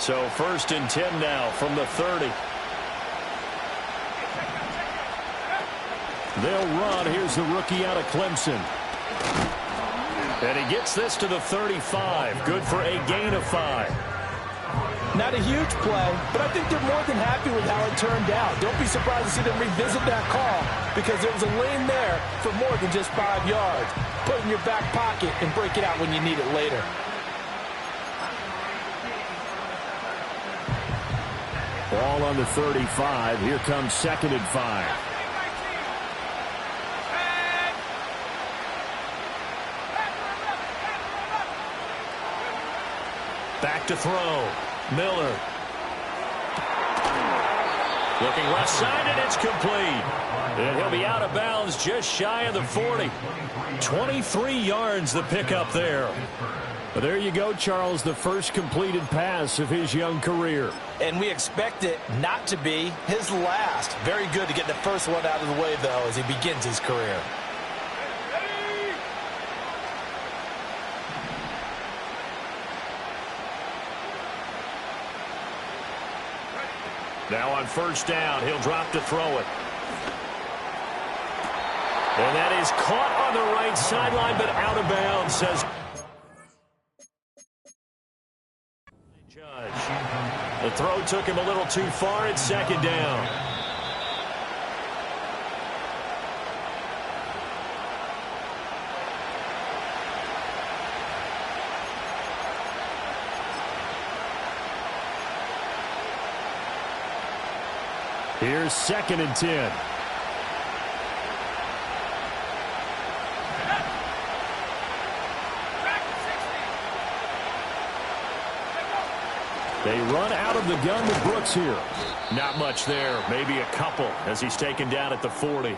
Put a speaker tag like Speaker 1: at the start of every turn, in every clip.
Speaker 1: So 1st and 10 now from the 30. They'll run. Here's the rookie out of Clemson. And he gets this to the 35. Good for a gain of 5.
Speaker 2: Not a huge play, but I think they're more than happy with how it turned out. Don't be surprised to see them revisit that call because there was a lane there for more than just 5 yards. Put it in your back pocket and break it out when you need it later.
Speaker 1: Ball on the 35. Here comes 2nd and 5. Back to throw. Miller. Looking left side, and it's complete. And he'll be out of bounds just shy of the 40. 23 yards the pickup there. But there you go, Charles, the first completed pass of his young career.
Speaker 2: And we expect it not to be his last. Very good to get the first one out of the way, though, as he begins his career.
Speaker 1: Now on 1st down, he'll drop to throw it. And that is caught on the right sideline, but out of bounds, says Judge. The throw took him a little too far. It's 2nd down. Here's 2nd and 10. They run out of the gun with Brooks here. Not much there. Maybe a couple as he's taken down at the 40.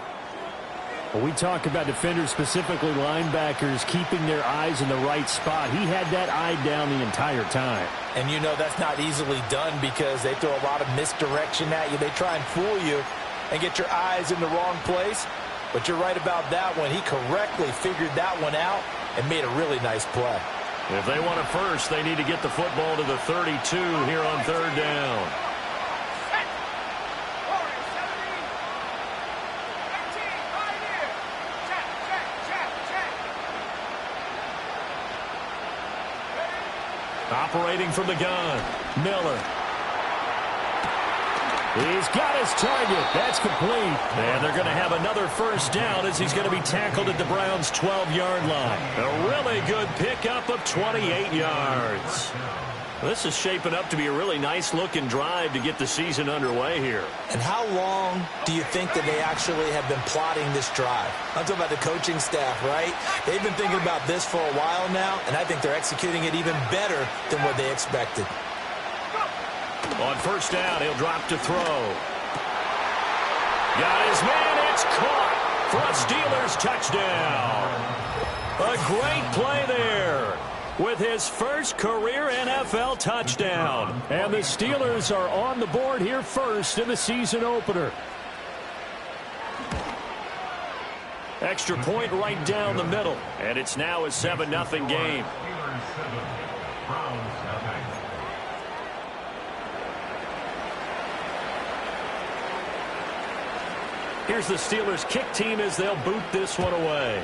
Speaker 1: Well, we talk about defenders, specifically linebackers, keeping their eyes in the right spot. He had that eye down the entire time.
Speaker 2: And you know that's not easily done because they throw a lot of misdirection at you. They try and fool you and get your eyes in the wrong place. But you're right about that one. He correctly figured that one out and made a really nice play.
Speaker 1: If they want a first, they need to get the football to the 32 here on 3rd down. Operating from the gun, Miller. He's got his target. That's complete. And they're going to have another 1st down as he's going to be tackled at the Browns' 12-yard line. A really good pickup of 28 yards. This is shaping up to be a really nice-looking drive to get the season underway here.
Speaker 2: And how long do you think that they actually have been plotting this drive? I'm talking about the coaching staff, right? They've been thinking about this for a while now, and I think they're executing it even better than what they expected.
Speaker 1: On 1st down, he'll drop to throw. Got his man. It's caught for a Steelers touchdown. A great play there with his first career NFL touchdown. And the Steelers are on the board here first in the season opener. Extra point right down the middle. And it's now a 7-0 game. Here's the Steelers kick team as they'll boot this one away.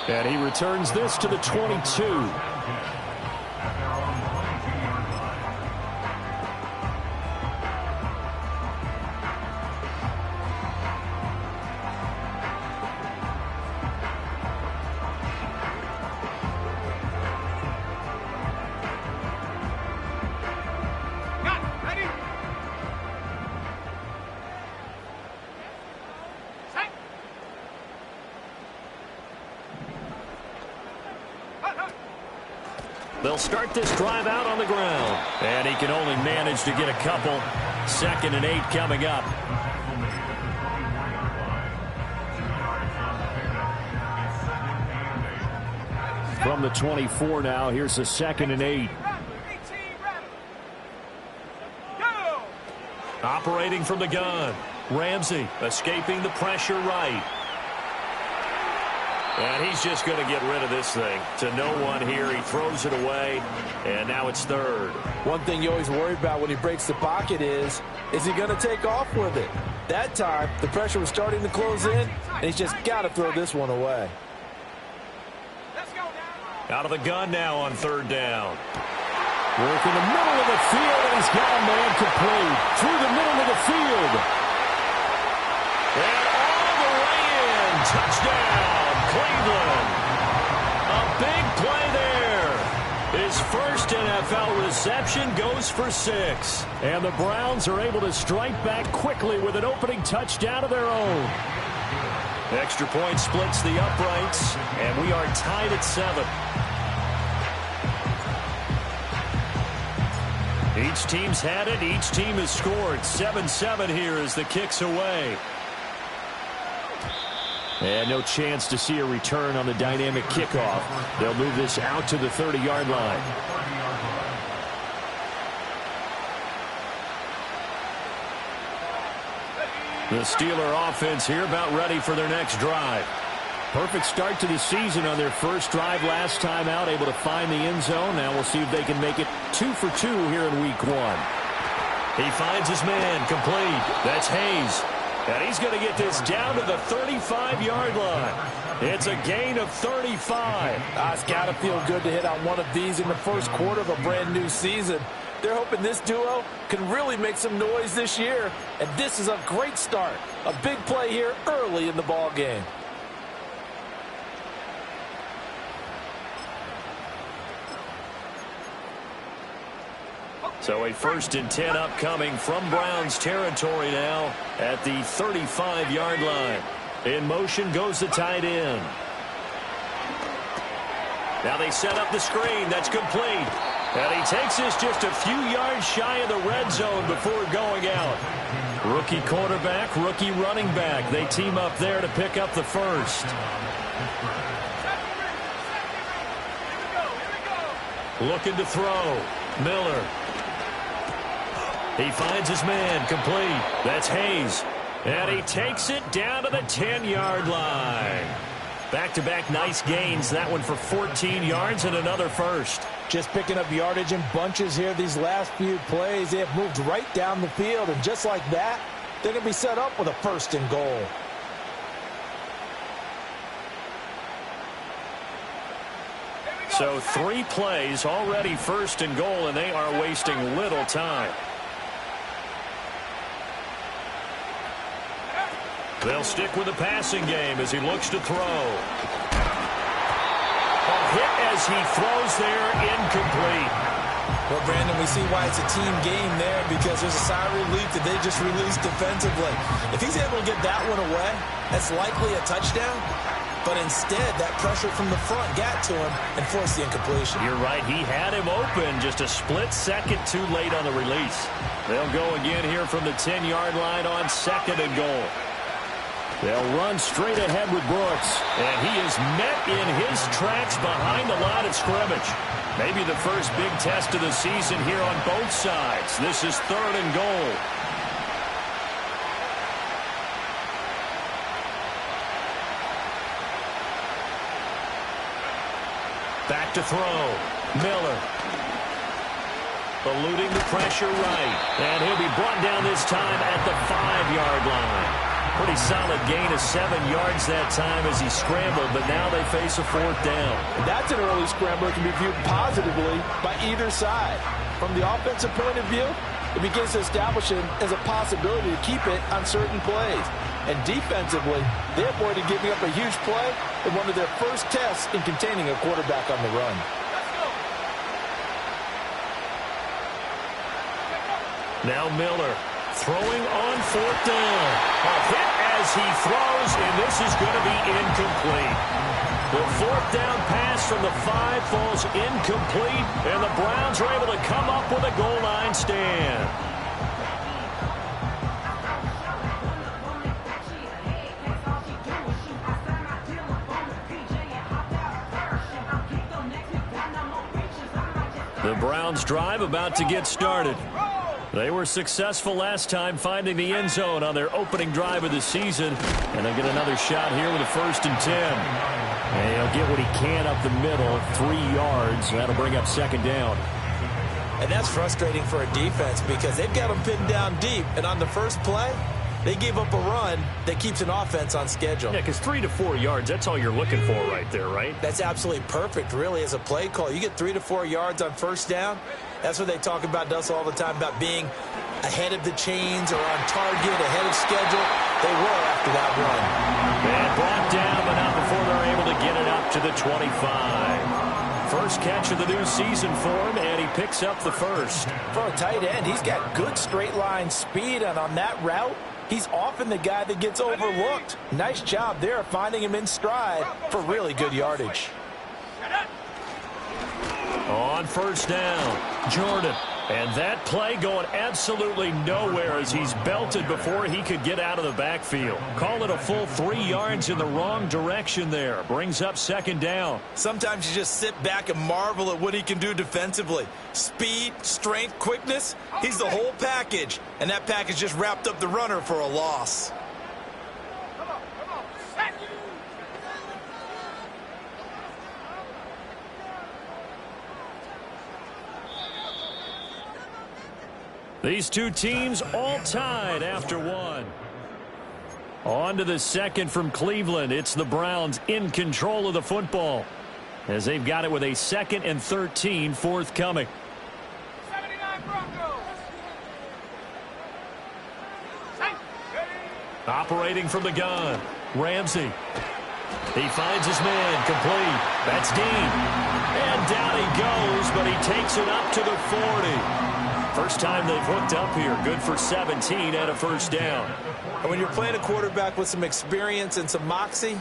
Speaker 1: And he returns this to the 22. They'll start this drive out on the ground. And he can only manage to get a couple. 2nd and 8 coming up. From the 24 now, here's the 2nd and 8. Operating from the gun. Ramsey escaping the pressure right. And he's just going to get rid of this thing. To no one here. He throws it away, and now it's third.
Speaker 2: One thing you always worry about when he breaks the pocket is he going to take off with it? That time, the pressure was starting to close in, and he's just got to throw this one away.
Speaker 1: Out of the gun now on third down.
Speaker 3: Work in the middle of the field, and he's got a man complete. Through the middle of the field.
Speaker 1: And all the way in. Touchdown, Cleveland. A big play there. His first NFL reception goes for 6.
Speaker 3: And the Browns are able to strike back quickly with an opening touchdown of their own.
Speaker 1: Extra point splits the uprights, and we are tied at 7. Each team's had it. Each team has scored. 7-7 here as the kick's away.
Speaker 3: And no chance to see a return on the dynamic kickoff. They'll move this out to the 30-yard line.
Speaker 1: The Steeler offense here about ready for their next drive.
Speaker 3: Perfect start to the season on their first drive last time out, able to find the end zone. Now we'll see if they can make it 2 for 2 here in week 1.
Speaker 1: He finds his man complete. That's Hayes. And he's going to get this down to the 35-yard line. It's a gain of 35.
Speaker 2: It's got to feel good to hit on one of these in the first quarter of a brand new season. They're hoping this duo can really make some noise this year. And this is a great start. A big play here early in the ball game.
Speaker 1: So a 1st and 10 upcoming from Browns territory now at the 35-yard line. In motion goes the tight end. Now they set up the screen. That's complete. And he takes this just a few yards shy of the red zone before going out. Rookie quarterback, rookie running back. They team up there to pick up the first. Looking to throw. Miller. He finds his man complete. That's Hayes. And he takes it down to the 10-yard line. Back-to-back nice gains. That one for 14 yards and another first.
Speaker 2: Just picking up yardage in bunches here these last few plays. They have moved right down the field. And just like that, they're going to be set up with a 1st and goal.
Speaker 1: So 3 plays already 1st and goal, and they are wasting little time. They'll stick with the passing game as he looks to throw. A hit as he throws there, incomplete.
Speaker 2: Well, Brandon, we see why it's a team game there, because there's a sigh of relief that they just released defensively. If he's able to get that one away, that's likely a touchdown. But instead, that pressure from the front got to him and forced the incompletion.
Speaker 1: You're right. He had him open just a split second too late on the release. They'll go again here from the 10-yard line on 2nd and goal.
Speaker 3: They'll run straight ahead with Brooks.
Speaker 1: And he is met in his tracks behind the line of scrimmage. Maybe the first big test of the season here on both sides. This is 3rd and goal. Back to throw. Miller. Eluding the pressure right. And he'll be brought down this time at the 5-yard line. Pretty solid gain of 7 yards that time as he scrambled, but now they face a 4th down.
Speaker 2: That's an early scrambler that can be viewed positively by either side. From the offensive point of view, it begins to establish it as a possibility to keep it on certain plays. And defensively, they avoided giving up a huge play in one of their first tests in containing a quarterback on the run.
Speaker 1: Now Miller. Throwing on 4th down. A hit as he throws, and this is going to be incomplete. The 4th down pass from the 5 falls incomplete, and the Browns are able to come up with a goal line stand. The Browns drive about to get started. They were successful last time finding the end zone on their opening drive of the season. And they get another shot here with a 1st and 10.
Speaker 3: And he'll get what he can up the middle, 3 yards. That'll bring up second down.
Speaker 2: And that's frustrating for a defense because they've got them pinned down deep. And on the first play, they gave up a run that keeps an offense on schedule.
Speaker 1: Yeah, because 3 to 4 yards, that's all you're looking for right there, right?
Speaker 2: That's absolutely perfect, really, as a play call. You get 3 to 4 yards on first down. That's what they talk about us all the time, about being ahead of the chains or on target, ahead of schedule. They were after that run.
Speaker 1: And brought down, but not before they're able to get it up to the 25. First catch of the new season for him, and he picks up the first.
Speaker 2: For a tight end, he's got good straight line speed, and on that route, he's often the guy that gets overlooked. Nice job there finding him in stride for really good yardage.
Speaker 1: On first down, Jordan. And that play going absolutely nowhere as he's belted before he could get out of the backfield. Call it a full 3 yards in the wrong direction there. Brings up second down.
Speaker 2: Sometimes you just sit back and marvel at what he can do defensively. Speed, strength, quickness, he's the whole package. And that package just wrapped up the runner for a loss.
Speaker 1: These two teams all tied after one. On to the second from Cleveland. It's the Browns in control of the football as they've got it with a 2nd and 13 forthcoming.
Speaker 4: 79 Broncos.
Speaker 1: Operating from the gun, Ramsey. He finds his man, complete. That's Dean. And down he goes, but he takes it up to the 40. First time they've hooked up here. Good for 17 and a first down.
Speaker 2: And when you're playing a quarterback with some experience and some moxie,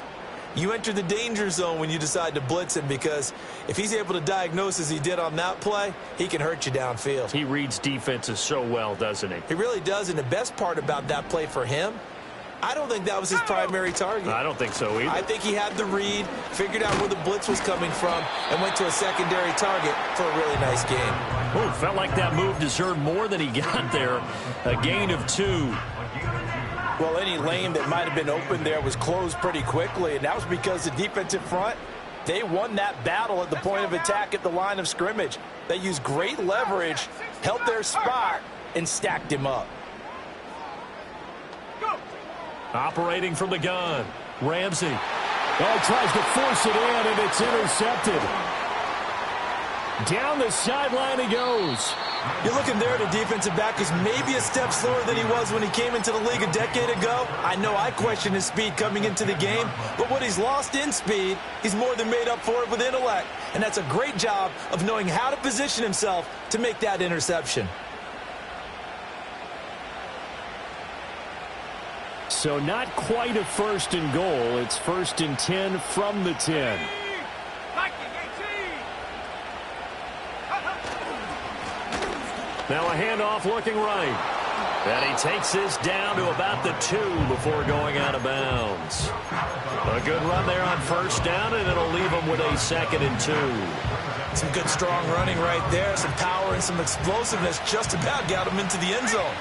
Speaker 2: you enter the danger zone when you decide to blitz him, because if he's able to diagnose as he did on that play, he can hurt you downfield.
Speaker 1: He reads defenses so well, doesn't he?
Speaker 2: He really does, and the best part about that play for him, I don't think that was his primary target.
Speaker 1: I don't think so either.
Speaker 2: I think he had the read, figured out where the blitz was coming from, and went to a secondary target for a really nice game.
Speaker 1: Ooh, felt like that move deserved more than he got there. A gain of 2.
Speaker 2: Well, any lane that might have been open there was closed pretty quickly, and that was because the defensive front, they won that battle at the point of attack at the line of scrimmage. They used great leverage, held their spot, and stacked him up.
Speaker 1: Operating from the gun, Ramsey.
Speaker 3: Tries to force it in, and it's intercepted. Down the sideline he goes.
Speaker 2: You're looking there at a defensive back who's maybe a step slower than he was when he came into the league a decade ago. I know I questioned his speed coming into the game, but what he's lost in speed, he's more than made up for it with intellect. And that's a great job of knowing how to position himself to make that interception.
Speaker 3: So not quite a 1st and goal. It's 1st and 10 from the 10.
Speaker 1: Now a handoff looking right. And he takes this down to about the 2 before going out of bounds. A good run there on first down, and it'll leave him with a 2nd and 2.
Speaker 2: Some good strong running right there. Some power and some explosiveness just about got him into the end zone.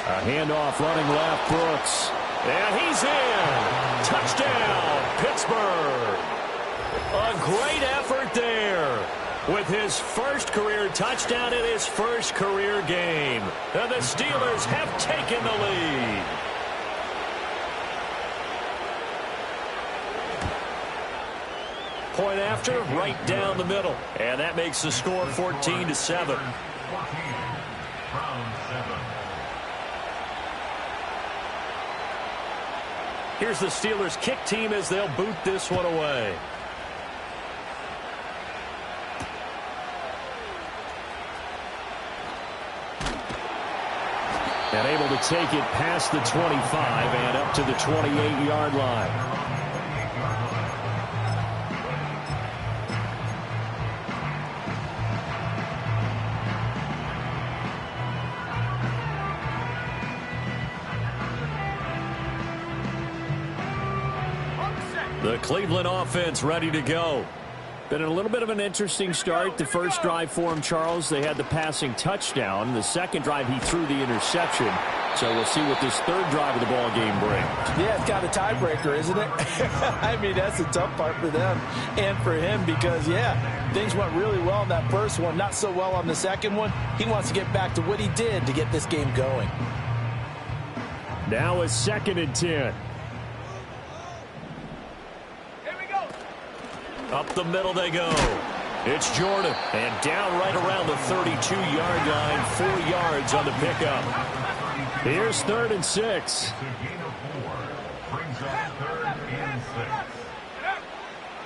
Speaker 3: A handoff running left, Brooks.
Speaker 1: And he's in. Touchdown, Pittsburgh. A great effort there with his first career touchdown in his first career game. And the Steelers have taken the lead. Point after, right down the middle. And that makes the score 14-7. Here's the Steelers kick team as they'll boot this one away.
Speaker 3: And able to take it past the 25 and up to the 28-yard line.
Speaker 1: The Cleveland offense ready to go.
Speaker 3: Been a little bit of an interesting start. The first drive for him, Charles, they had the passing touchdown. The second drive, he threw the interception. So we'll see what this third drive of the ball game brings.
Speaker 2: Yeah, it's got a tiebreaker, isn't it? I mean, that's the tough part for them and for him because, yeah, things went really well in that first one, not so well on the second one. He wants to get back to what he did to get this game going.
Speaker 3: Now a 2nd and 10.
Speaker 1: Up the middle they go. It's Jordan. And down right around the 32-yard line. 4 yards on the pickup.
Speaker 3: Here's 3rd and 6.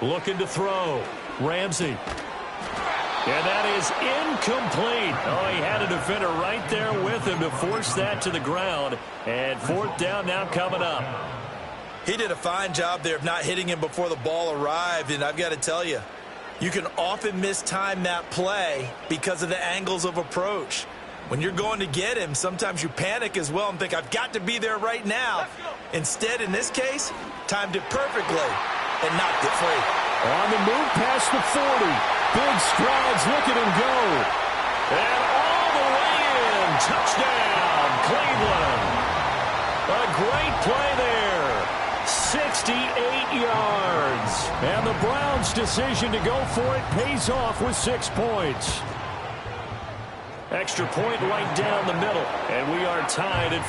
Speaker 1: Looking to throw. Ramsey. And that is incomplete. Oh, he had a defender right there with him to force that to the ground. And 4th down now coming up.
Speaker 5: He did a fine job there of not hitting him before the ball arrived, and I've got to tell you, you can often mistime that play because of the angles of approach. When you're going to get him, sometimes you panic as well and think, I've got to be there right now. Instead, in this case, timed it perfectly and knocked it free.
Speaker 3: On the move past the 40. Big strides, look at him go.
Speaker 1: And all the way in. Touchdown, Cleveland. A great play there. 68 yards.
Speaker 3: And the Browns' decision to go for it pays off with 6 points.
Speaker 1: Extra point right down the middle. And we are tied at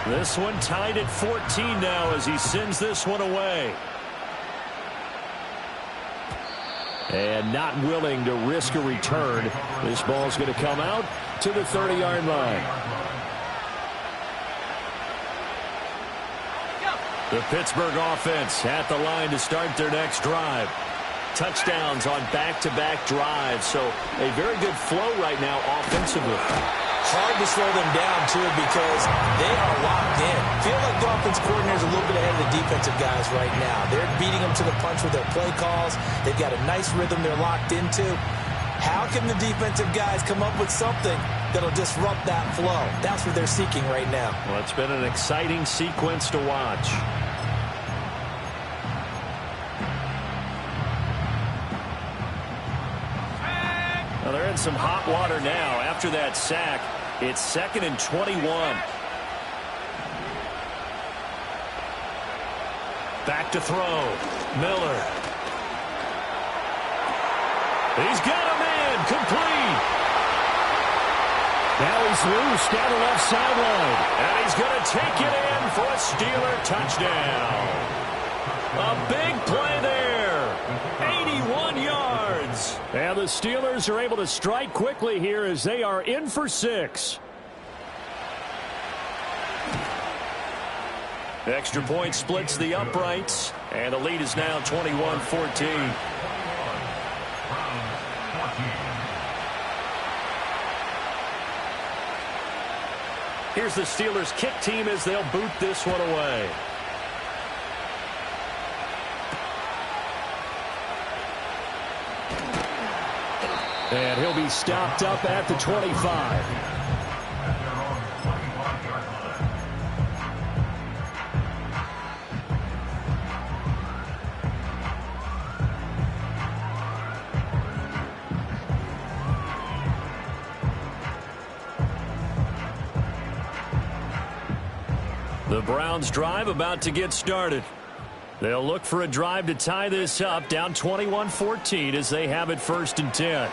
Speaker 1: 14. This one tied at 14 now as he sends this one away.
Speaker 3: And not willing to risk a return. This ball's going to come out to the 30-yard line.
Speaker 1: The Pittsburgh offense at the line to start their next drive. Touchdowns on back-to-back drives, so a very good flow right now offensively.
Speaker 5: Hard to slow them down, too, because they are locked in. Feel like the offense coordinator is a little bit ahead of the defensive guys right now. They're beating them to the punch with their play calls. They've got a nice rhythm they're locked into. How can the defensive guys come up with something that'll disrupt that flow? That's what they're seeking right now.
Speaker 1: Well, it's been an exciting sequence to watch. Well, they're in some hot water now. After that sack, it's 2nd and 21. Back to throw. Miller. He's got a man. Complete.
Speaker 3: Now he's loose down the left sideline.
Speaker 1: And he's going to take it in for a Steeler touchdown. A big play there. 81 yards.
Speaker 3: And the Steelers are able to strike quickly here as they are in for 6.
Speaker 1: Extra point splits the uprights. And the lead is now 21-14. Here's the Steelers kick team as they'll boot this one away.
Speaker 3: And he'll be stopped up at the 25.
Speaker 1: The Browns drive about to get started. They'll look for a drive to tie this up, down 21-14 as they have it 1st and 10.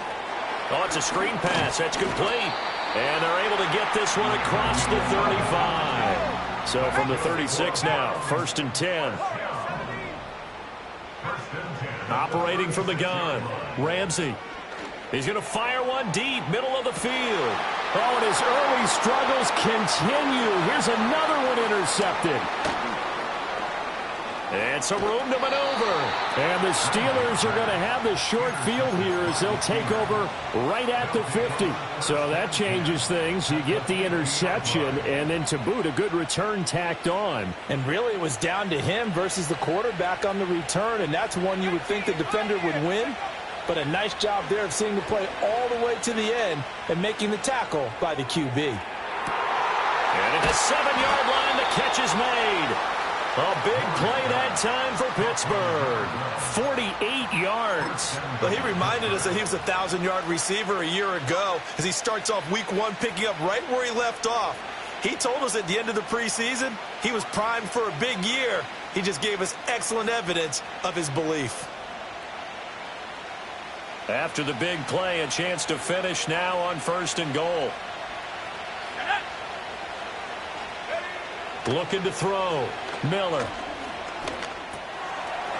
Speaker 1: Oh, it's a screen pass. That's complete. And they're able to get this one across the 35. So from the 36 now, 1st and 10. Operating from the gun, Ramsey. He's going to fire one deep, middle of the field.
Speaker 3: Oh, and his early struggles continue. Here's another one intercepted.
Speaker 1: And some room to maneuver.
Speaker 3: And the Steelers are going to have the short field here as they'll take over right at the 50. So that changes things. You get the interception, and then to boot, a good return tacked on.
Speaker 2: And really it was down to him versus the quarterback on the return, and that's one you would think the defender would win. But a nice job there of seeing the play all the way to the end and making the tackle by the QB.
Speaker 1: And at the 7-yard line, the catch is made. A big play that time for Pittsburgh. 48 yards.
Speaker 5: Well, he reminded us that he was a 1,000-yard receiver a year ago as he starts off week 1 picking up right where he left off. He told us at the end of the preseason he was primed for a big year. He just gave us excellent evidence of his belief.
Speaker 1: After the big play, a chance to finish now on 1st and goal. Looking to throw. Miller.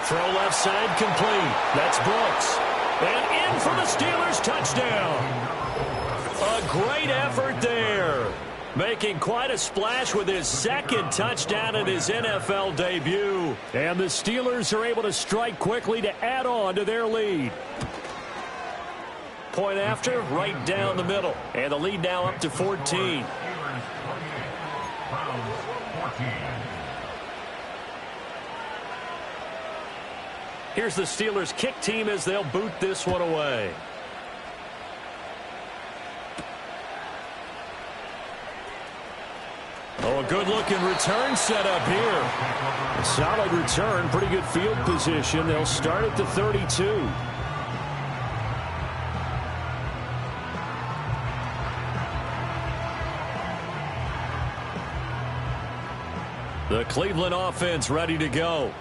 Speaker 1: Throw left side complete. That's Brooks. And in for the Steelers touchdown. A great effort there. Making quite a splash with his 2nd touchdown in his NFL debut.
Speaker 3: And the Steelers are able to strike quickly to add on to their lead.
Speaker 1: Point after, right down the middle. And the lead now up to 14. Here's the Steelers kick team as they'll boot this one away. Oh, a good-looking return set up here.
Speaker 3: A solid return, pretty good field position. They'll start at the 32.
Speaker 1: The Cleveland offense ready to go.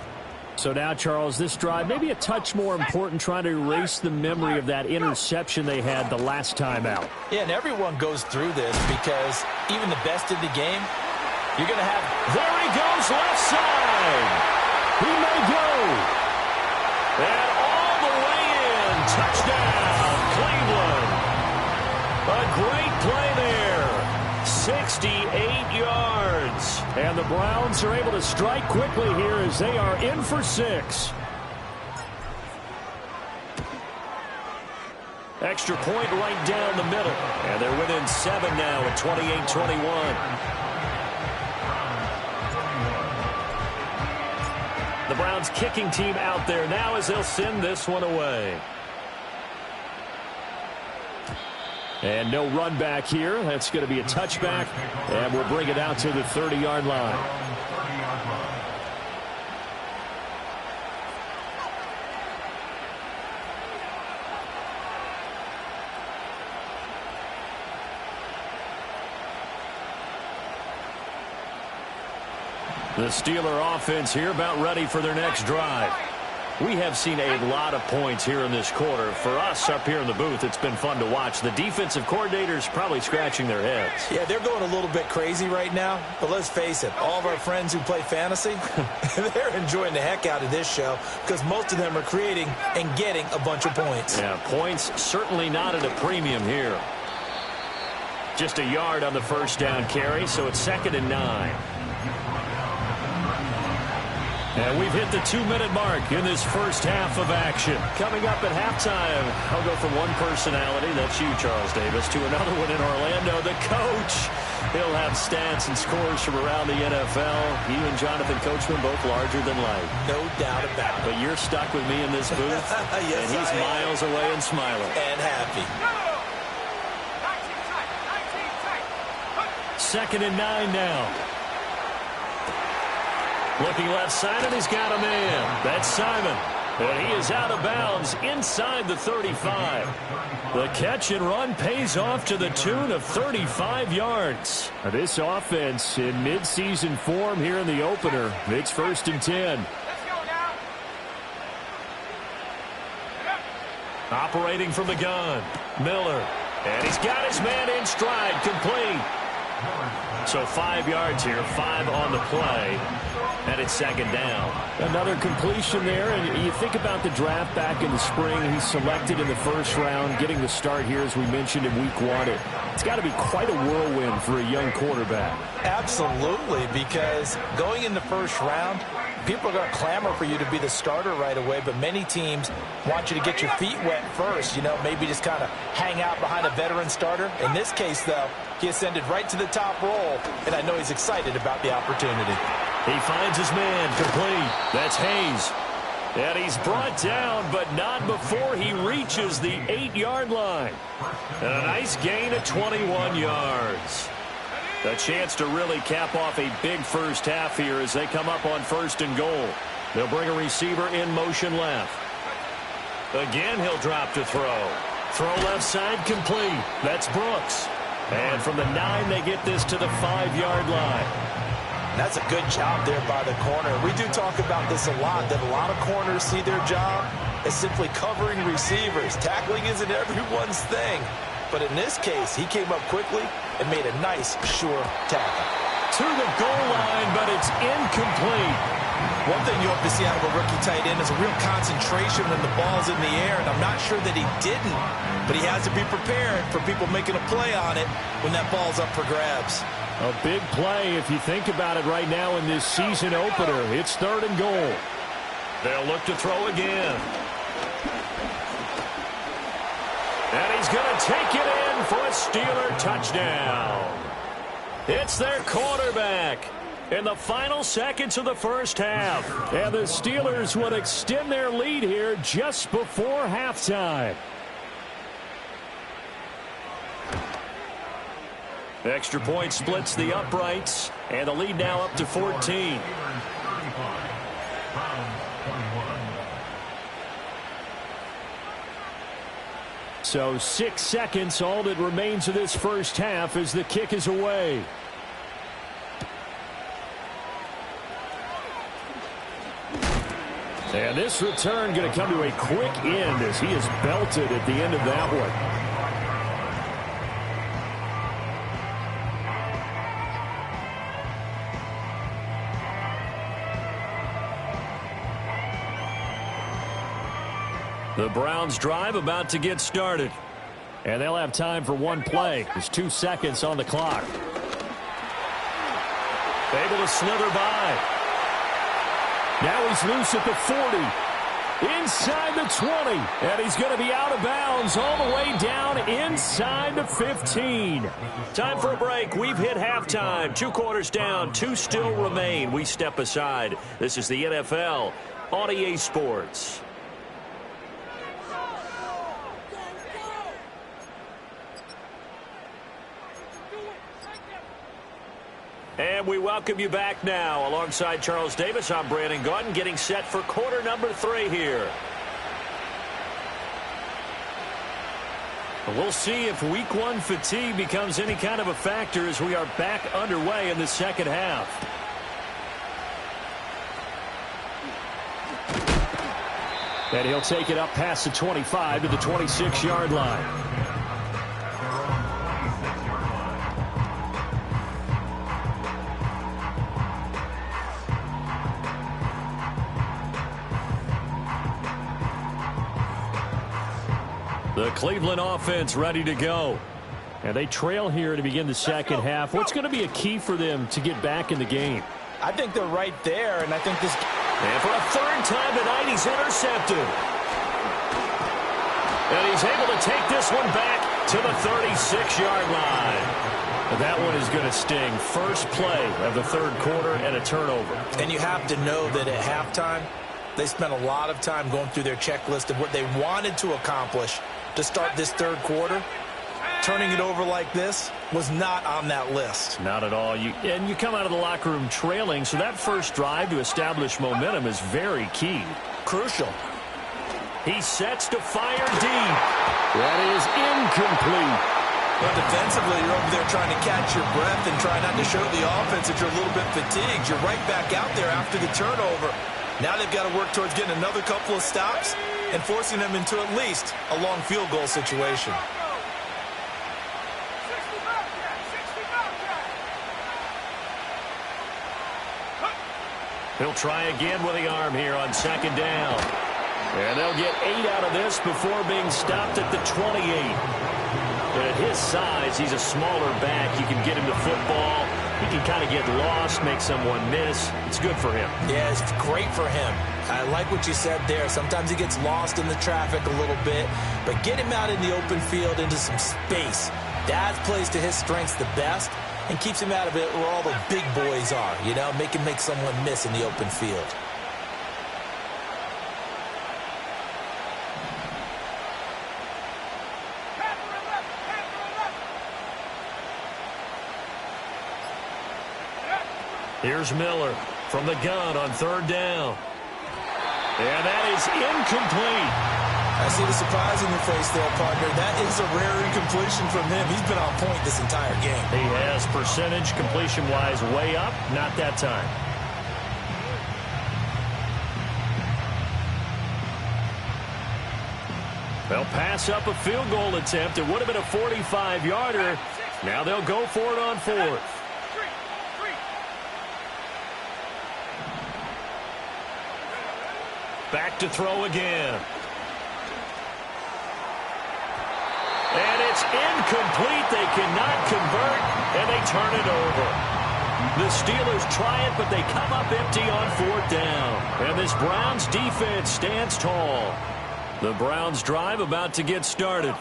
Speaker 3: So now, Charles, this drive maybe a touch more important, trying to erase the memory of that interception they had the last time out.
Speaker 2: Yeah, and everyone goes through this because even the best in the game, you're going to have...
Speaker 1: There he goes, left side. He may go. And all the way in. Touchdown, Cleveland. A great play there. 68 yards.
Speaker 3: And the Browns are able to strike quickly here as they are in for 6.
Speaker 1: Extra point right down the middle. And they're within 7 now at 28-21. The Browns kicking team out there now as they'll send this one away.
Speaker 3: And no run back here. That's going to be a touchback. And we'll bring it out to the 30-yard line.
Speaker 1: The Steeler offense here about ready for their next drive. We have seen a lot of points here in this quarter. For us up here in the booth, it's been fun to watch. The defensive coordinators probably scratching their heads.
Speaker 5: Yeah, they're going a little bit crazy right now. But let's face it, all of our friends who play fantasy, they're enjoying the heck out of this show because most of them are creating and getting a bunch of points.
Speaker 1: Yeah, points certainly not at a premium here. Just a yard on the first down carry, so it's 2nd and 9. And we've hit the 2-minute mark in this first half of action. Coming up at halftime, I'll go from one personality, that's you, Charles Davis, to another one in Orlando, the coach. He'll have stats and scores from around the NFL. You and Jonathan Coachman both larger than life.
Speaker 5: No doubt about it.
Speaker 1: But you're stuck with me in this booth,
Speaker 5: yes,
Speaker 1: and he's miles away and smiling.
Speaker 5: And happy.
Speaker 1: 2nd and 9 now. Looking left side, and he's got a man. That's Simon. And he is out of bounds inside the 35. The catch and run pays off to the tune of 35 yards.
Speaker 3: Now this offense in midseason form here in the opener. It's 1st and 10.
Speaker 1: Operating from the gun. Miller. And he's got his man in stride, complete. So 5 yards here, 5 on the play. And it's 2nd down.
Speaker 3: Another completion there, and you think about the draft back in the spring. He's selected in the 1st round, getting the start here, as we mentioned, in week 1. It's got to be quite a whirlwind for a young quarterback.
Speaker 2: Absolutely, because going in the 1st round, people are going to clamor for you to be the starter right away, but many teams want you to get your feet wet first, you know, maybe just kind of hang out behind a veteran starter. In this case, though, he ascended right to the top roll, and I know he's excited about the opportunity.
Speaker 1: He finds his man, complete. That's Hayes. And he's brought down, but not before he reaches the 8-yard line. And a nice gain of 21 yards. A chance to really cap off a big first half here as they come up on 1st and goal. They'll bring a receiver in motion left. Again, he'll drop to throw. Throw left side complete. That's Brooks. And from the 9, they get this to the 5-yard line.
Speaker 2: That's a good job there by the corner. We do talk about this a lot, that a lot of corners see their job as simply covering receivers. Tackling isn't everyone's thing. But in this case, he came up quickly and made a nice, sure tackle.
Speaker 1: To the goal line, but it's incomplete.
Speaker 5: One thing you hope to see out of a rookie tight end is a real concentration when the ball's in the air, and I'm not sure that he didn't, but he has to be prepared for people making a play on it when that ball's up for grabs.
Speaker 3: A big play if you think about it right now in this season opener. It's 3rd and goal.
Speaker 1: They'll look to throw again. And he's going to take it in for a Steeler touchdown. It's their quarterback in the final seconds of the first half.
Speaker 3: And the Steelers will extend their lead here just before halftime.
Speaker 1: Extra point splits the uprights, and the lead now up to 14.
Speaker 3: So 6 seconds, all that remains of this first half as the kick is away. And this return going to come to a quick end as he is belted at the end of that one.
Speaker 1: The Browns drive about to get started.
Speaker 3: And they'll have time for one play. There's 2 seconds on the clock.
Speaker 1: Able to slither by.
Speaker 3: Now he's loose at the 40. Inside the 20. And he's going to be out of bounds all the way down inside the 15.
Speaker 1: Time for a break. We've hit halftime. 2 quarters down. 2 still remain. We step aside. This is the NFL on EA Sports. And we welcome you back now. Alongside Charles Davis, I'm Brandon Gaudin, getting set for quarter number 3 here. We'll see if week 1 fatigue becomes any kind of a factor as we are back underway in the second half.
Speaker 3: And he'll take it up past the 25 to the 26-yard line.
Speaker 1: The Cleveland offense ready to go.
Speaker 3: And they trail here to begin the second half. What's going to be a key for them to get back in the game?
Speaker 2: I think they're right there, and I think this...
Speaker 1: And for a 3rd time tonight, he's intercepted. And he's able to take this one back to the 36-yard line.
Speaker 3: That one is going to sting. First play of the 3rd quarter and a turnover.
Speaker 5: And you have to know that at halftime, they spent a lot of time going through their checklist of what they wanted to accomplish to start this 3rd quarter. Turning it over like this was not on that list.
Speaker 3: Not at all. You come out of the locker room trailing, so that first drive to establish momentum is very key.
Speaker 5: Crucial.
Speaker 1: He sets to fire deep.
Speaker 3: That is incomplete.
Speaker 5: But defensively, you're over there trying to catch your breath and try not to show the offense that you're a little bit fatigued. You're right back out there after the turnover. Now they've got to work towards getting another couple of stops and forcing them into at least a long field goal situation.
Speaker 1: He'll try again with the arm here on 2nd down. And they'll get 8 out of this before being stopped at the 28. At his size, he's a smaller back. You can get him the football. He can kind of get lost, make someone miss. It's good for him.
Speaker 5: Yeah, it's great for him. I like what you said there. Sometimes he gets lost in the traffic a little bit, but get him out in the open field into some space. That plays to his strengths the best and keeps him out of it where all the big boys are, you know, make someone miss in the open field.
Speaker 1: Here's Miller from the gun on third down. And that is incomplete.
Speaker 5: I see the surprise in your face there, partner. That is a rare incompletion from him. He's been on point this entire game.
Speaker 1: He has percentage completion-wise way up. Not that time. They'll pass up a field goal attempt. It would have been a 45-yarder. Now they'll go for it on fourth. Back to throw again. And it's incomplete. They cannot convert, and they turn it over. The Steelers try it, but they come up empty on fourth down. And this Browns defense stands tall. The Browns drive about to get started.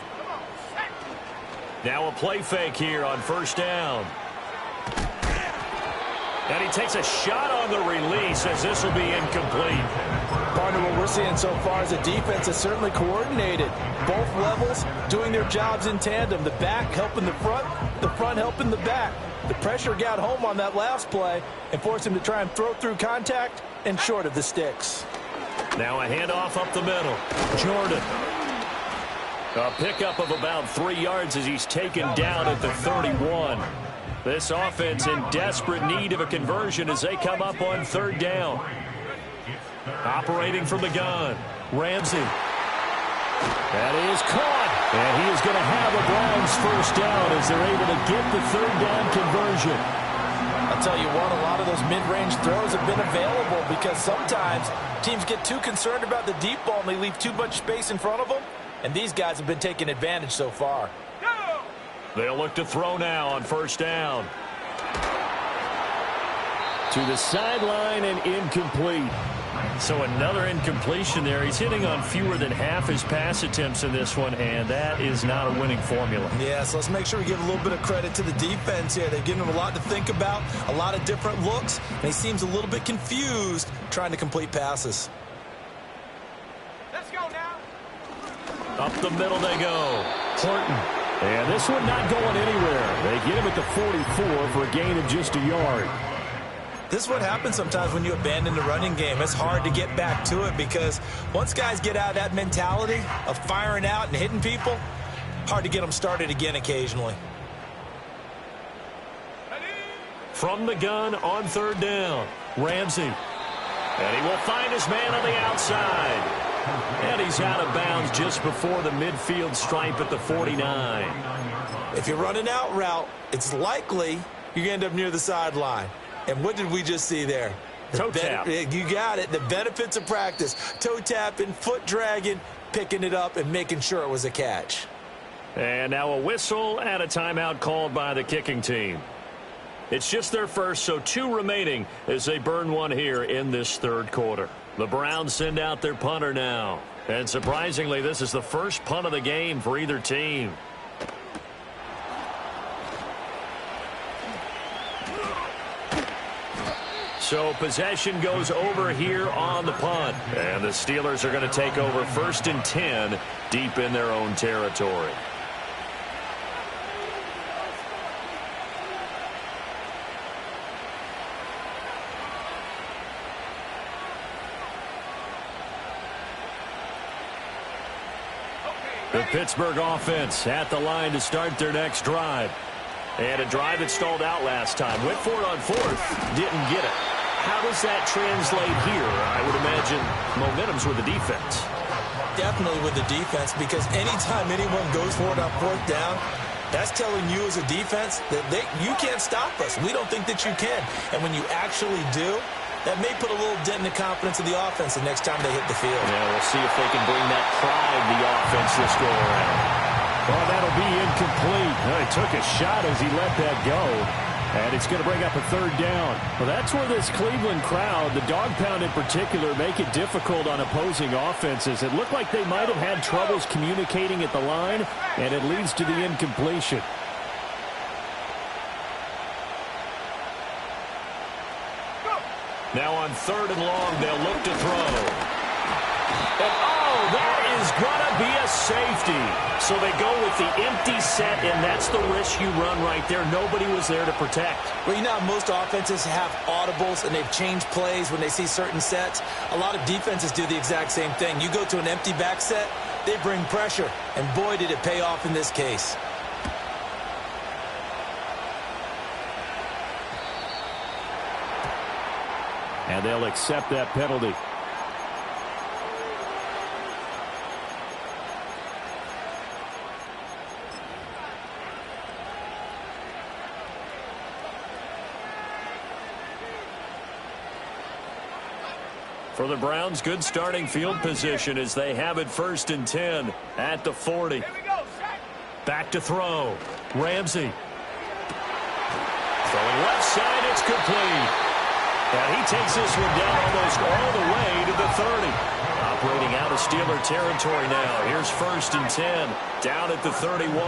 Speaker 1: Now a play fake here on first down. And he takes a shot on the release as this will be incomplete.
Speaker 2: Partner, what we're seeing so far is the defense is certainly coordinated. Both levels doing their jobs in tandem. The back helping the front helping the back. The pressure got home on that last play and forced him to try and throw through contact and short of the sticks.
Speaker 1: Now a handoff up the middle. Jordan. A pickup of about 3 yards as he's taken down at the 31. This offense in desperate need of a conversion as they come up on third down. Operating from the gun, Ramsey. That is caught. And he is going to have a Browns first down as they're able to get the third down conversion.
Speaker 2: I'll tell you what, a lot of those mid-range throws have been available because sometimes teams get too concerned about the deep ball and they leave too much space in front of them. And these guys have been taking advantage so far.
Speaker 1: They'll look to throw now on first down.
Speaker 3: To the sideline and incomplete.
Speaker 1: So another incompletion there. He's hitting on fewer than half his pass attempts in this one, and that is not a winning formula.
Speaker 5: Yeah, so let's make sure we give a little bit of credit to the defense here. They've given him a lot to think about, a lot of different looks, and he seems a little bit confused trying to complete passes.
Speaker 4: Let's go now.
Speaker 1: Up the middle they go. Horton.
Speaker 3: And this one not going anywhere. They get him at the 44 for a gain of just a yard.
Speaker 5: This is what happens sometimes when you abandon the running game. It's hard to get back to it because once guys get out of that mentality of firing out and hitting people, hard to get them started again occasionally.
Speaker 1: From the gun on third down, Ramsey. And he will find his man on the outside. And he's out of bounds just before the midfield stripe at the 49.
Speaker 5: If you're running out route, it's likely you're going to end up near the sideline. And what did we just see there?
Speaker 1: Toe tap.
Speaker 5: You got it. The benefits of practice. Toe tapping, foot dragging, picking it up, and making sure it was a catch.
Speaker 1: And now a whistle and a timeout called by the kicking team. It's just their first, so 2 remaining as they burn one here in this third quarter. The Browns send out their punter now. And surprisingly, this is the first punt of the game for either team. So possession goes over here on the punt. And the Steelers are going to take over 1st and 10 deep in their own territory. The Pittsburgh offense at the line to start their next drive. And a drive that stalled out last time. Went for it on fourth. Didn't get it. How does that translate here? I would imagine momentum's with the defense.
Speaker 5: Definitely with the defense, because anytime anyone goes for it on fourth down, that's telling you as a defense that you can't stop us. We don't think that you can. And when you actually do, that may put a little dent in the confidence of the offense the next time they hit the field.
Speaker 1: Yeah, we'll see if they can bring that pride to the offense this go around.
Speaker 3: Well, that'll be incomplete. Well, he took a shot as he let that go. And it's going to bring up a third down. Well, that's where this Cleveland crowd, the dog pound in particular, make it difficult on opposing offenses. It looked like they might have had troubles communicating at the line, and it leads to the incompletion.
Speaker 1: Now on 3rd and long, they'll look to throw. And that is going to be a safety. So they go with the empty set, and that's the risk you run right there. Nobody was there to protect.
Speaker 5: Well, you know how most offenses have audibles and they've changed plays when they see certain sets? A lot of defenses do the exact same thing. You go to an empty back set, they bring pressure, and boy, did it pay off in this case.
Speaker 3: And they'll accept that penalty. For the Browns, good starting field position as they have it 1st and 10 at the 40. Back to throw. Ramsey. Throwing left side, it's complete. And he takes this one down almost all the way to the 30. Operating out of Steeler territory now. Here's 1st and 10 down at the 31.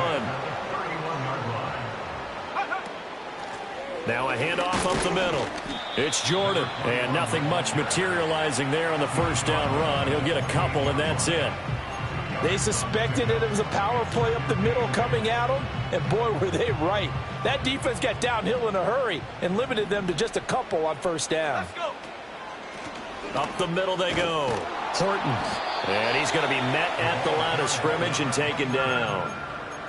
Speaker 3: Now a handoff up the middle. It's Jordan. And nothing much materializing there on the 1st down run. He'll get a couple, and that's it.
Speaker 2: They suspected that it was a power play up the middle coming at them, and boy, were they right. That defense got downhill in a hurry and limited them to just a couple on 1st down.
Speaker 1: Up the middle they go. Horton. And he's going to be met at the line of scrimmage and taken down.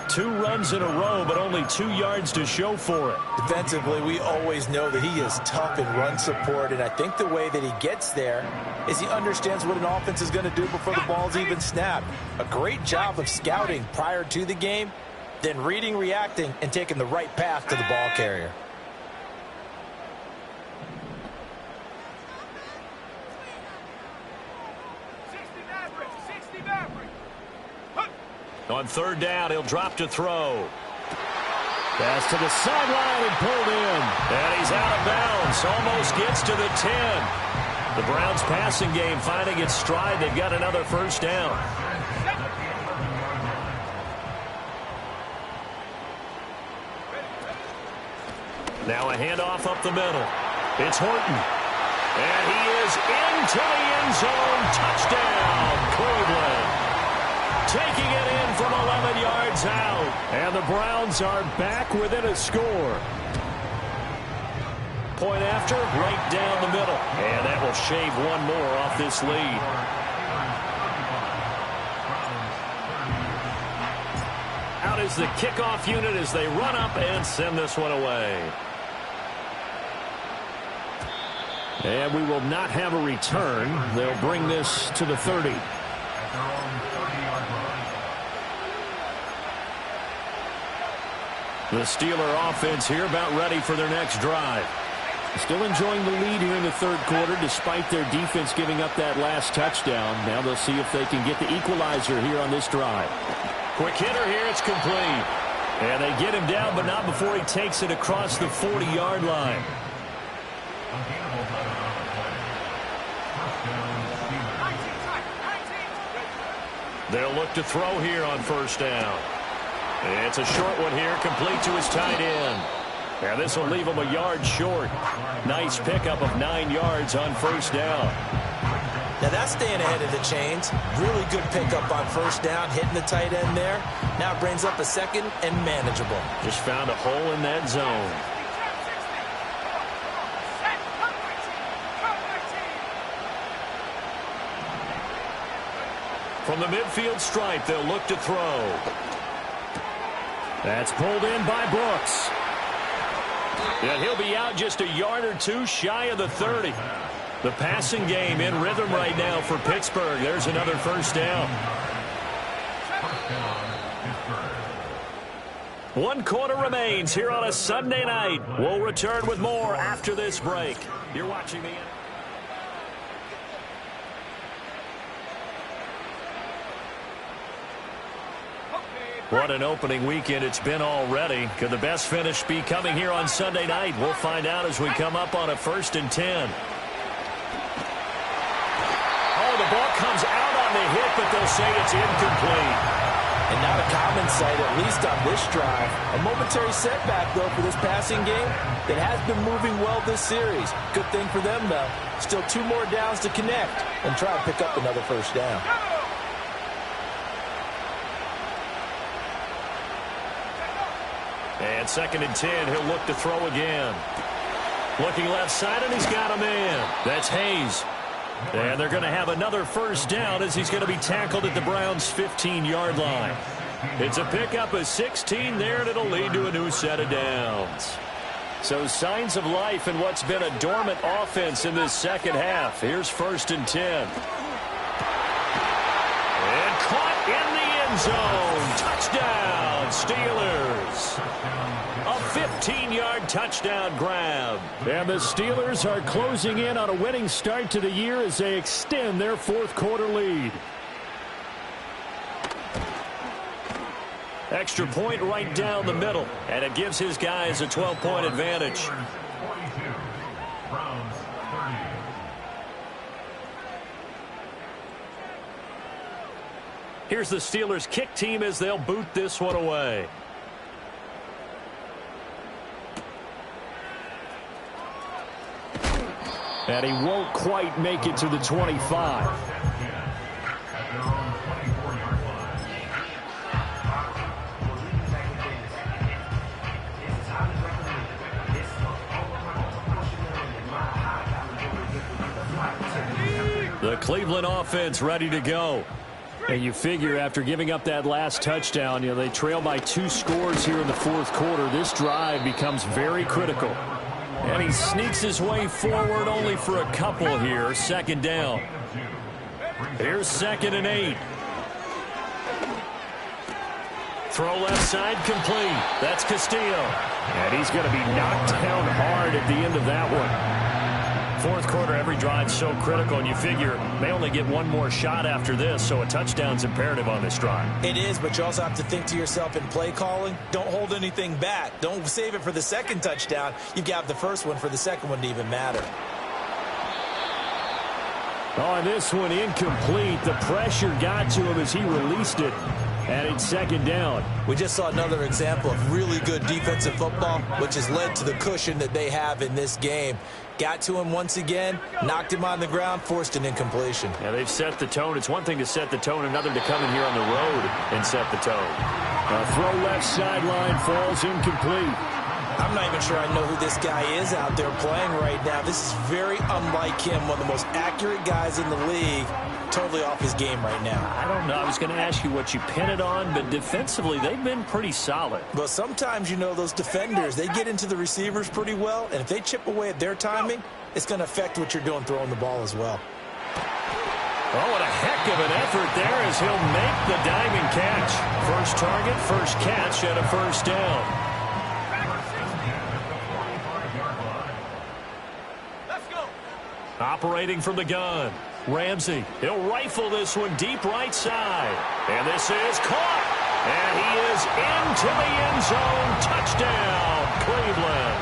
Speaker 1: 2 runs in a row, but only 2 yards to show for it.
Speaker 5: Defensively, we always know that he is tough in run support, and I think the way that he gets there is he understands what an offense is going to do before the ball's even snapped. A great job of scouting prior to the game, then reading, reacting, and taking the right path to the ball carrier.
Speaker 1: On 3rd down, he'll drop to throw. Pass to the sideline and pulled in. And he's out of bounds. Almost gets to the 10. The Browns passing game finding its stride. They've got another 1st down. Now a handoff up the middle. It's Horton. And he is into the end zone. Touchdown, Cleveland. Taking it in from 11 yards out. And the Browns are back within a score. Point after, right down the middle. And that will shave one more off this lead. Out is the kickoff unit as they run up and send this one away. And we will not have a return. They'll bring this to the 30. The Steeler offense here about ready for their next drive. Still enjoying the lead here in the 3rd quarter despite their defense giving up that last touchdown. Now they'll see if they can get the equalizer here on this drive. Quick hitter here, it's complete. And they get him down, but not before he takes it across the 40-yard line. They'll look to throw here on 1st down. It's a short one here, complete to his tight end. And this will leave him a yard short. Nice pickup of 9 yards on 1st down.
Speaker 5: Now that's staying ahead of the chains. Really good pickup on 1st down, hitting the tight end there. Now it brings up a 2nd and manageable.
Speaker 1: Just found a hole in that zone. From the midfield stripe, they'll look to throw. That's pulled in by Brooks. And he'll be out just a yard or 2 shy of the 30. The passing game in rhythm right now for Pittsburgh. There's another 1st down. 1 quarter remains here on a Sunday night. We'll return with more after this break. You're watching the... What an opening weekend it's been already. Could the best finish be coming here on Sunday night? We'll find out as we come up on a 1st and 10. Oh, the ball comes out on the hit, but they'll say it's incomplete.
Speaker 2: And not a common sight, at least on this drive. A momentary setback, though, for this passing game that has been moving well this series. Good thing for them, though. Still 2 more downs to connect and try and pick up another 1st down.
Speaker 1: And 2nd and 10, he'll look to throw again. Looking left side, and he's got a man. That's Hayes. And they're going to have another first down as he's going to be tackled at the Browns' 15-yard line. It's a pickup of 16 there, and it'll lead to a new set of downs. So signs of life in what's been a dormant offense in this second half. Here's 1st and 10. And caught in the end zone. Touchdown, Steelers. A 15-yard touchdown grab.
Speaker 3: And the Steelers are closing in on a winning start to the year as they extend their 4th quarter lead.
Speaker 1: Extra point right down the middle, and it gives his guys a 12-point advantage. Here's the Steelers' kick team as they'll boot this one away.
Speaker 3: And he won't quite make it to the 25.
Speaker 1: The Cleveland offense ready to go.
Speaker 3: And you figure after giving up that last touchdown, they trail by 2 scores here in the 4th quarter. This drive becomes very critical.
Speaker 1: And he sneaks his way forward only for a couple here. 2nd down. Here's 2nd and 8. Throw left side complete. That's Castillo.
Speaker 3: And he's going to be knocked down hard at the end of that one.
Speaker 1: 4th quarter, every drive's so critical, and you figure they only get one more shot after this, so a touchdown's imperative on this drive.
Speaker 5: It is, but you also have to think to yourself in play calling, don't hold anything back. Don't save it for the 2nd touchdown. You've got the 1st one for the 2nd one to even matter.
Speaker 3: On this one, incomplete. The pressure got to him as he released it. And it's 2nd down.
Speaker 5: We just saw another example of really good defensive football, which has led to the cushion that they have in this game. Got to him once again, knocked him on the ground, forced an incompletion.
Speaker 1: Yeah, they've set the tone. It's one thing to set the tone, another to come in here on the road and set the tone.
Speaker 3: A throw left sideline falls incomplete.
Speaker 5: I'm not even sure I know who this guy is out there playing right now. This is very unlike him, one of the most accurate guys in the league. Totally off his game right now.
Speaker 1: I don't know. I was going to ask you what you pin it on, but defensively, they've been pretty solid.
Speaker 5: But sometimes, those defenders, they get into the receivers pretty well, and if they chip away at their timing, it's going to affect what you're doing throwing the ball as well.
Speaker 1: Oh, what a heck of an effort there as he'll make the diving catch. First target, first catch, and a 1st down.
Speaker 4: Let's go.
Speaker 1: Operating from the gun. Ramsey, he'll rifle this one deep right side. And this is caught. And he is into the end zone. Touchdown, Cleveland.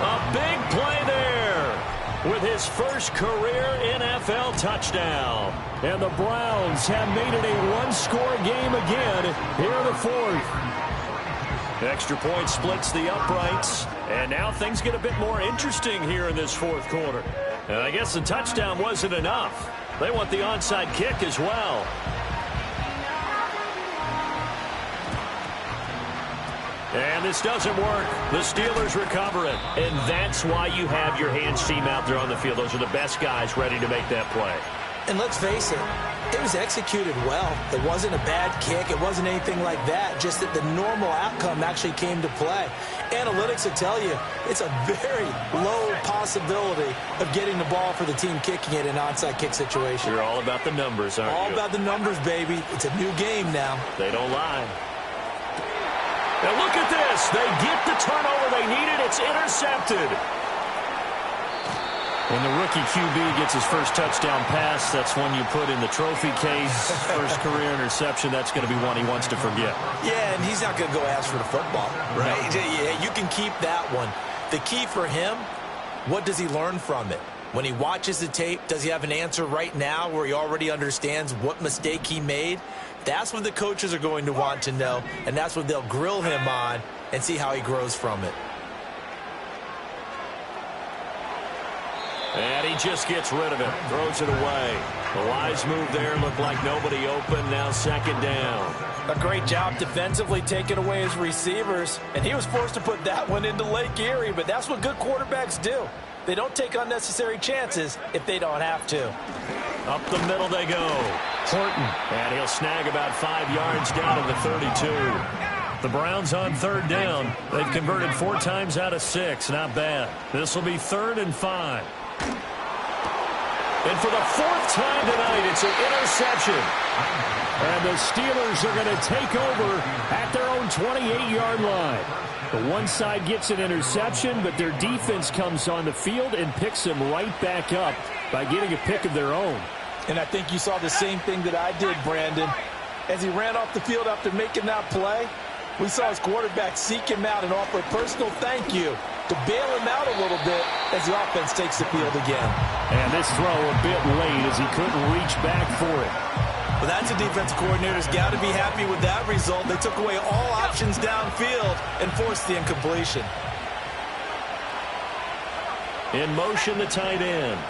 Speaker 1: A big play there with his first career NFL touchdown.
Speaker 3: And the Browns have made it a one-score game again here in the 4th.
Speaker 1: Extra point splits the uprights. And now things get a bit more interesting here in this 4th quarter. And I guess the touchdown wasn't enough. They want the onside kick as well. And this doesn't work. The Steelers recover it. And that's why you have your hands team out there on the field. Those are the best guys ready to make that play.
Speaker 5: And let's face it, it was executed well. It wasn't a bad kick. It wasn't anything like that. Just that the normal outcome actually came to play. Analytics will tell you it's a very low possibility of getting the ball for the team kicking it in an onside kick situation.
Speaker 1: You're all about the numbers, aren't you?
Speaker 5: All about the numbers, baby. It's a new game now.
Speaker 1: They don't lie. Now look at this. They get the turnover they needed. It's intercepted. When the rookie QB gets his first touchdown pass, that's one you put in the trophy case. First career interception, that's going to be one he wants to forget.
Speaker 5: Yeah, and he's not going to go ask for the football, right?
Speaker 1: No.
Speaker 5: Yeah, you can keep that one. The key for him, what does he learn from it? When he watches the tape, does he have an answer right now where he already understands what mistake he made? That's what the coaches are going to want to know, and that's what they'll grill him on and see how he grows from it.
Speaker 1: And he just gets rid of it, throws it away. The wise move there, looked like nobody open, now 2nd down.
Speaker 2: A great job defensively taking away his receivers, and he was forced to put that one into Lake Erie, but that's what good quarterbacks do. They don't take unnecessary chances if they don't have to.
Speaker 1: Up the middle they go. Horton, and he'll snag about 5 yards down to the 32. The Browns on third down. They've converted 4 times out of 6. Not bad. This will be 3rd and 5. And for the 4th time tonight, it's an interception. And the Steelers are going to take over at their own 28-yard line. The one side gets an interception, but their defense comes on the field and picks them right back up by getting a pick of their own.
Speaker 2: And I think you saw the same thing that I did, Brandon. As he ran off the field after making that play, we saw his quarterback seek him out and offer a personal thank you to bail him out a little bit as the offense takes the field again.
Speaker 3: And this throw a bit late as he couldn't reach back for it.
Speaker 5: Well, that's a defensive coordinator's got to be happy with that result. They took away all options downfield and forced the incompletion.
Speaker 1: In motion, the tight end.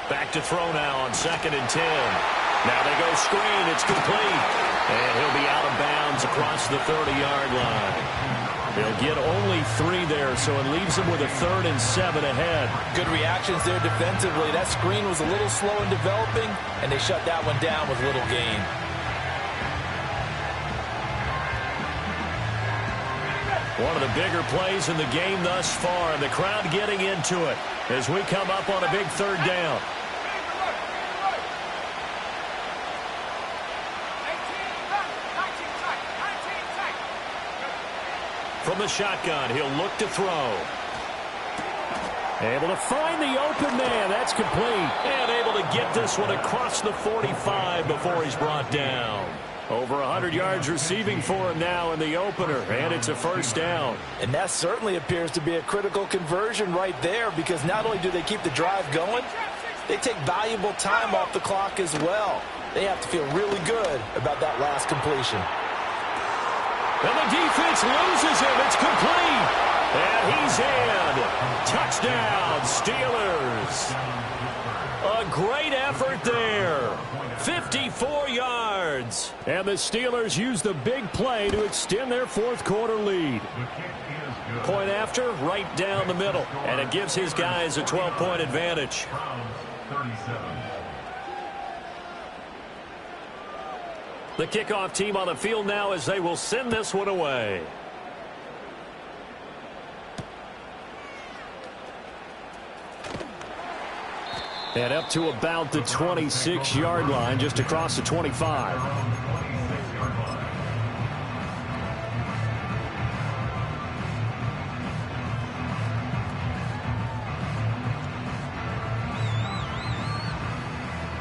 Speaker 1: Back to throw now on 2nd and 10. Now they go screen. It's complete. And he'll be out of bounds across the 30-yard line. They'll get only 3 there, so it leaves them with a 3rd and 7 ahead.
Speaker 2: Good reactions there defensively. That screen was a little slow in developing, and they shut that one down with little gain.
Speaker 1: One of the bigger plays in the game thus far, and the crowd getting into it as we come up on a big 3rd down. From the shotgun, he'll look to throw. Able to find the open man. That's complete. And able to get this one across the 45 before he's brought down. Over 100 yards receiving for him now in the opener, and it's a 1st down.
Speaker 2: And that certainly appears to be a critical conversion right there, because not only do they keep the drive going, they take valuable time off the clock as well. They have to feel really good about that last completion.
Speaker 1: And the defense loses him. It's complete. And he's in. Touchdown, Steelers. A great effort there. 54 yards.
Speaker 3: And the Steelers use the big play to extend their 4th quarter lead.
Speaker 1: Point after, right down the middle. And it gives his guys a 12-point advantage. The kickoff team on the field now as they will send this one away.
Speaker 3: And up to about the 26-yard line, just across the 25.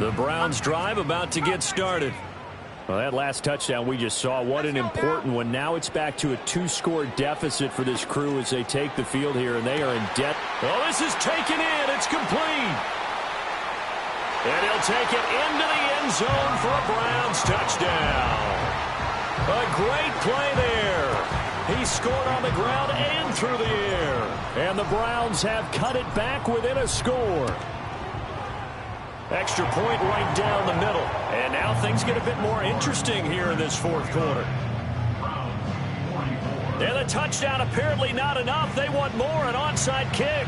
Speaker 1: The Browns drive about to get started.
Speaker 3: Well, that last touchdown we just saw, what an important one. Now it's back to a 2-score deficit for this crew as they take the field here, and they are in debt.
Speaker 1: Oh, this is taken in. It's complete. And he'll take it into the end zone for a Browns touchdown. A great play there. He scored on the ground and through the air.
Speaker 3: And the Browns have cut it back within a score.
Speaker 1: Extra point right down the middle. And now things get a bit more interesting here in this 4th quarter. And the touchdown apparently not enough. They want more, an onside kick.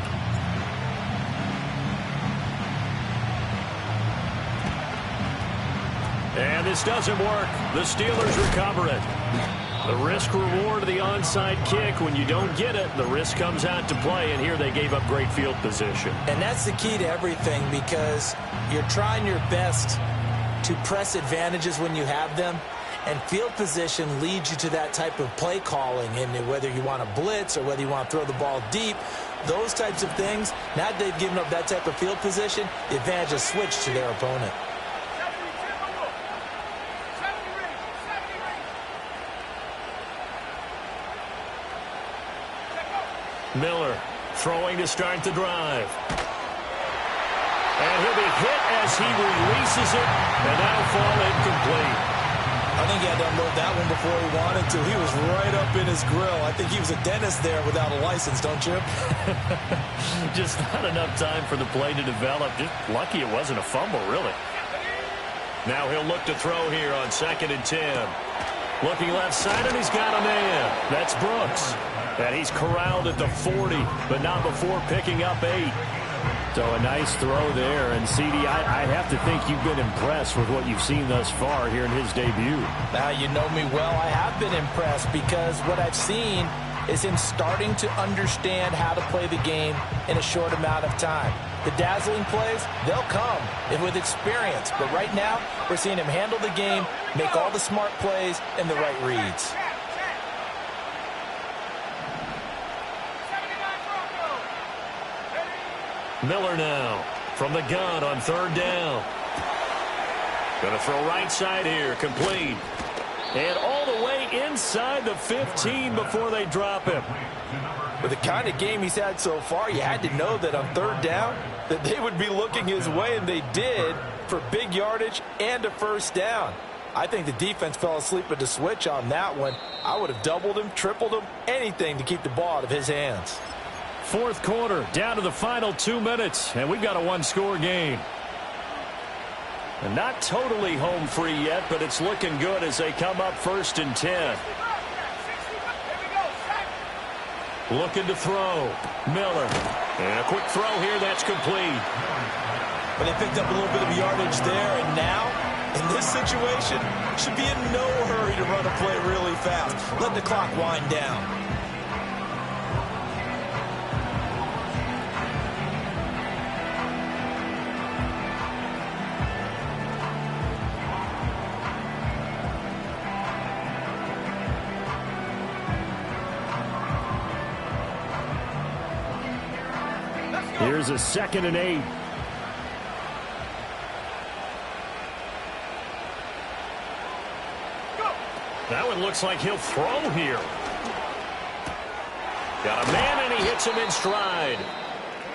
Speaker 1: And this doesn't work. The Steelers recover it. The risk-reward of the onside kick, when you don't get it, the risk comes out to play, and here they gave up great field position.
Speaker 2: And that's the key to everything, because you're trying your best to press advantages when you have them, and field position leads you to that type of play calling, and whether you want to blitz or whether you want to throw the ball deep, those types of things, now that they've given up that type of field position, the advantage is switched to their opponent.
Speaker 1: Miller throwing to start the drive. And he'll be hit as he releases it, and that'll fall incomplete.
Speaker 5: I think he had to unload that one before he wanted to. He was right up in his grill. I think he was a dentist there without a license, don't you?
Speaker 1: Just not enough time for the play to develop. Just lucky it wasn't a fumble, really. Now he'll look to throw here on 2nd and 10. Looking left side, and he's got a man. That's Brooks. And he's corralled at the 40, but not before picking up 8.
Speaker 3: So a nice throw there. And, CD, I have to think you've been impressed with what you've seen thus far here in his debut.
Speaker 2: Now, you know me well. I have been impressed because what I've seen is him starting to understand how to play the game in a short amount of time. The dazzling plays, they'll come with experience. But right now, we're seeing him handle the game, make all the smart plays, and the right reads.
Speaker 1: Miller now from the gun on 3rd down. Going to throw right side here, complete. And all the way inside the 15 before they drop him.
Speaker 2: With the kind of game he's had so far, you had to know that on 3rd down that they would be looking his way, and they did, for big yardage and a 1st down. I think the defense fell asleep at the switch on that one. I would have doubled him, tripled him, anything to keep the ball out of his hands.
Speaker 3: 4th quarter, down to the final 2 minutes, and we've got a 1-score game.
Speaker 1: And not totally home free yet, but it's looking good as they come up 1st and 10. Looking to throw. Miller. And a quick throw here, that's complete.
Speaker 5: But they picked up a little bit of yardage there, and now, in this situation, should be in no hurry to run a play really fast. Let the clock wind down.
Speaker 3: Here's a 2nd and 8.
Speaker 1: That one looks like he'll throw here. Got a man, and he hits him in stride.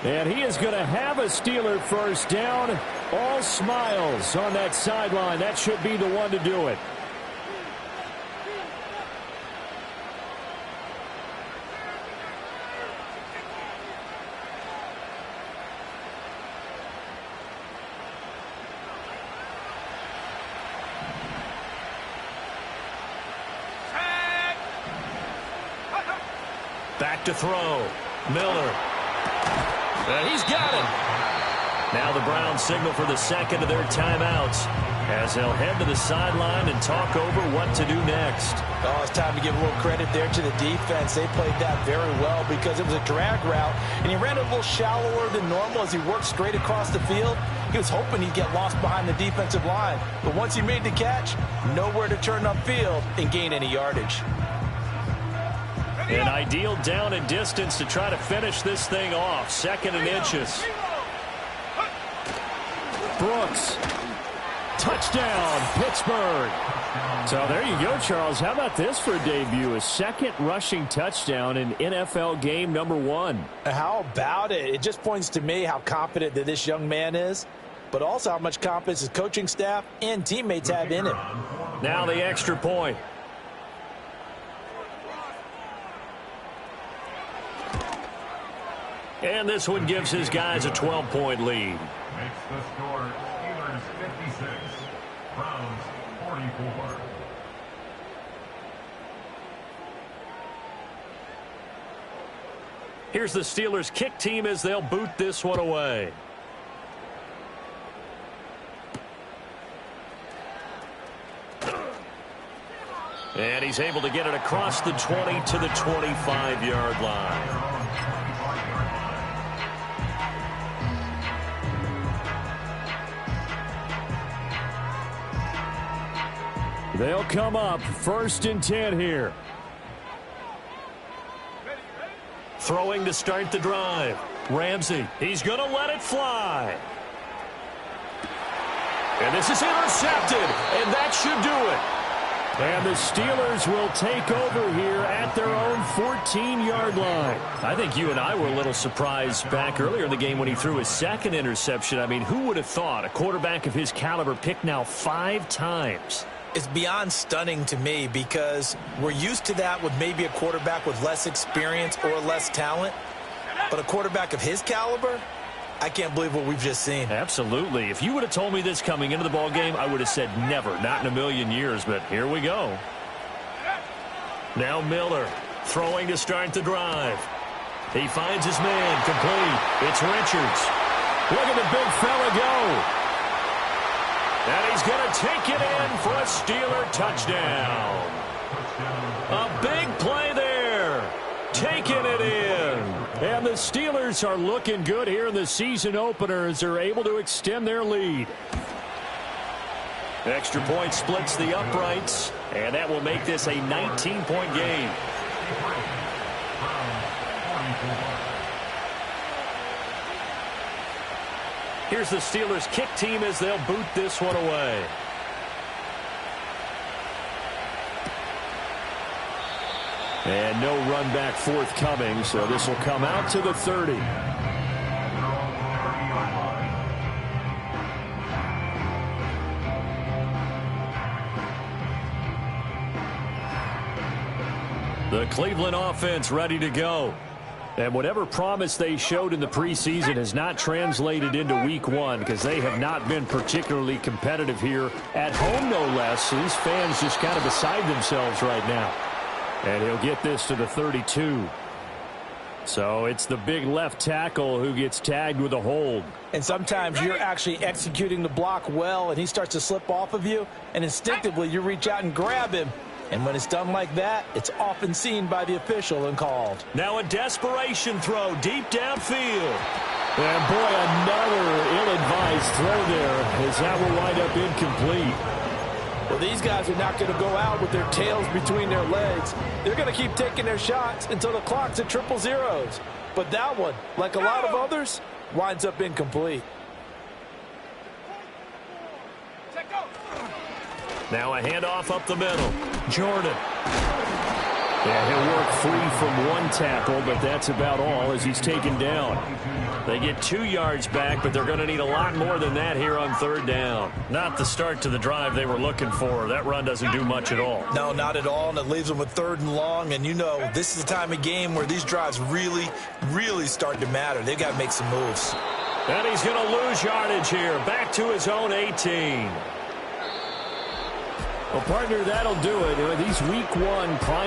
Speaker 3: And he is going to have a Steeler 1st down. All smiles on that sideline. That should be the one to do it.
Speaker 1: Back to throw. Miller. And he's got it. Now the Browns signal for the 2nd of their timeouts as they'll head to the sideline and talk over what to do next.
Speaker 2: Oh, it's time to give a little credit there to the defense. They played that very well because it was a drag route, and he ran a little shallower than normal as he worked straight across the field. He was hoping he'd get lost behind the defensive line. But once he made the catch, nowhere to turn upfield and gain any yardage.
Speaker 1: An ideal down and distance to try to finish this thing off. 2nd and inches.
Speaker 3: Brooks. Touchdown, Pittsburgh. So there you go, Charles. How about this for a debut? A 2nd rushing touchdown in NFL game number 1.
Speaker 2: How about it? It just points to me how confident that this young man is, but also how much confidence his coaching staff and teammates have in him.
Speaker 1: Now the extra point. And this one gives his guys a 12-point lead.
Speaker 6: Makes the score Steelers 56, Browns 44.
Speaker 1: Here's the Steelers kick team as they'll boot this one away. And he's able to get it across the 20 to the 25-yard line.
Speaker 3: They'll come up 1st and 10 here.
Speaker 1: Throwing to start the drive. Ramsey, he's going to let it fly. And this is intercepted, and that should do it.
Speaker 3: And the Steelers will take over here at their own 14-yard line.
Speaker 1: I think you and I were a little surprised back earlier in the game when he threw his 2nd interception. I mean, who would have thought a quarterback of his caliber picked now 5 times?
Speaker 5: It's beyond stunning to me because we're used to that with maybe a quarterback with less experience or less talent. But a quarterback of his caliber, I can't believe what we've just seen.
Speaker 1: Absolutely. If you would have told me this coming into the ball game, I would have said never, not in a million years. But here we go. Now Miller throwing to start the drive. He finds his man, complete. It's Richards. Look at the big fella go. And he's going to take it in for a Steeler touchdown. A big play there. Taking it in. And the Steelers are looking good here in the season opener as they're able to extend their lead. Extra point splits the uprights, and that will make this a 19-point game. Here's the Steelers kick team as they'll boot this one away. And no run back forthcoming, so this will come out to the 30. The Cleveland offense ready to go. And whatever promise they showed in the preseason has not translated into week one because they have not been particularly competitive here at home, no less. So these fans just kind of beside themselves right now. And he'll get this to the 32. So it's the big left tackle who gets tagged with a hold.
Speaker 2: And sometimes you're actually executing the block well, and he starts to slip off of you, and instinctively you reach out and grab him. And when it's done like that, it's often seen by the official and called.
Speaker 1: Now a desperation throw deep downfield.
Speaker 3: And boy, another ill-advised throw there as that will wind up incomplete.
Speaker 2: Well, these guys are not going to go out with their tails between their legs. They're going to keep taking their shots until the clock's at 000. But that one, like a lot of others, winds up incomplete.
Speaker 1: Now a handoff up the middle. Jordan.
Speaker 3: Yeah, he'll work free from one tackle, but that's about all as he's taken down.
Speaker 1: They get 2 yards back, but they're going to need a lot more than that here on third down. Not the start to the drive they were looking for. That run doesn't do much at all.
Speaker 5: No, not at all, and it leaves them with 3rd and long. And, you know, this is the time of game where these drives really, really start to matter. They've got to make some moves.
Speaker 1: And he's going to lose yardage here. Back to his own 18.
Speaker 3: Well, partner, that'll do it. These week one prime